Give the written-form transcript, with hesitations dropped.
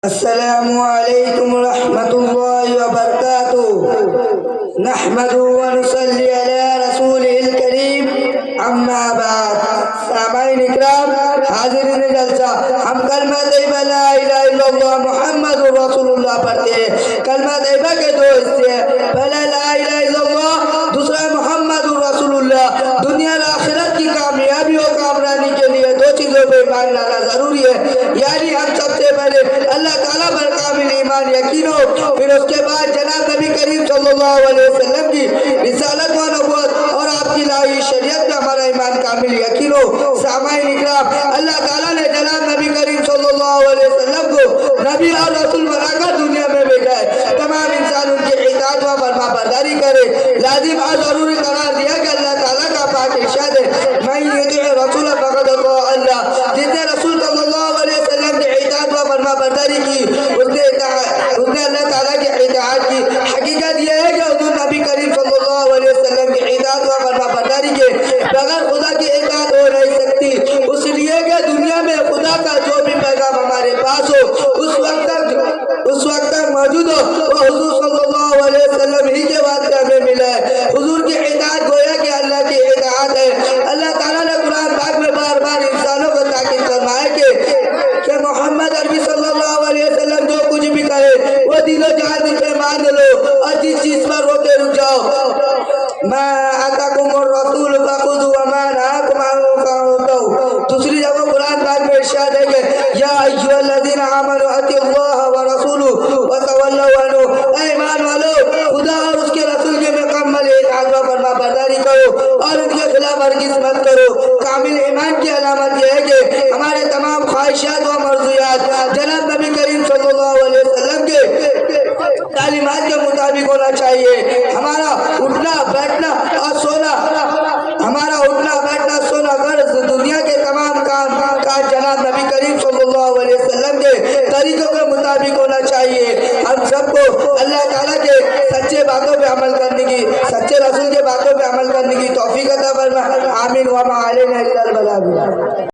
السلام علیکم ورحمۃ اللہ وبرکاتہ نحمد ونصلی علی رسول الکریم اما بعد سامعین اکرام حاضرین جلسہ ہم کلمہ طیبہ لا الہ الا اللہ محمد رسول اللہ پڑھتے ہیں۔ کلمہ طیبہ کے دو حصے ہیں، پہلا لا الہ الا اللہ، دوسرا محمد رسول اللہ۔ دنیا اور آخرت کی کامیابی اور کامرانی کے لیے دو چیزوں پہ ایمان لانا ضروری ہے، یعنی ہم سب سے پہلے اللہ تعالیٰ پر کامل ایمان یقین ہو، پھر اس کے بعد جناب نبی کریم صلی اللہ علیہ وسلم کی رسالت و نبوت اور آپ کی لائی شریعت میں ہمارا ایمان کامل یقین ہو۔ سامعین اکرام، اللہ تعالیٰ نے جناب نبی کریم صلی اللہ علیہ وسلم کو نبی اور رسول بنا کر دنیا میں بھیجا ہے، تمام انسان ان کی اطاعت و فرما برداری کرے، لازم اور ضروری قرار دیا کہ اللہ تعالیٰ کا پاک ارشاد ہے من یطع الرسول فقد اطاع اللہ، جس نے رسول صلی اللہ علیہ وسلم کی اطاعت و فرما برداری کی اس نے اللہ تعالیٰ کی اطاعت کی۔ حقیقت یہ ہے کہ حضور نبی کریم صلی اللہ علیہ وسلم کی اطاعت و فرما برداری کے بغیر خدا کی اطاعت ہو نہیں سکتی، اس لیے کہ دنیا میں خدا کا جو بھی پیغام ہمارے پاس ہو اس وقت تک موجود ہو وہ حضور صلی اللہ علیہ وسلم ہی کے واسطے ہمیں ملا ہے۔ حضور کی اطاعت گویا کہ اللہ کی اطاعت ہے۔ اللہ تعالیٰ نے قرآن پاک میں بار بار انسانوں کو تاکید فرمایا کہ محمد عربی صلی اللہ علیہ وسلم جو کچھ بھی کہے وہ دل و جان سے مان لو اور جس چیز پر روکے رک جاؤ۔ ما آتاکم الرسول فخذوا وما نهاکم عنہ فانتہوا۔ دوسری جگہ قرآن پاک میں ارشاد ہے کہ یا ایھا الذین آمنوا اطیعوا اللہ ورسولہ وتولوا عنہ، اے ایمان والو خدا اور اس کے رسول کی مکمل اطاعت و فرما برداری کرو اور ان کے خلاف ہرگز مت کرو۔ کامل ایمان کی علامت یہ ہے کہ ہمارے تمام خواہشات و مرضیات جناب نبی کریم صلی اللہ علیہ وسلم کے تعلیمات کے مطابق ہونا چاہیے۔ ہمارا اٹھنا بیٹھنا اور سونا غرض دنیا کے تمام کام کاج جناب نبی کریم صلی اللہ علیہ وسلم کے طریقوں کے مطابق ہونا چاہیے۔ ہم سب کو اللہ تعالیٰ کے سچے باتوں پہ عمل کرنے کی، سچے رسول کے باتوں پہ عمل کرنے کی توفیق عطا فرمائے۔ آمین وما علینا الا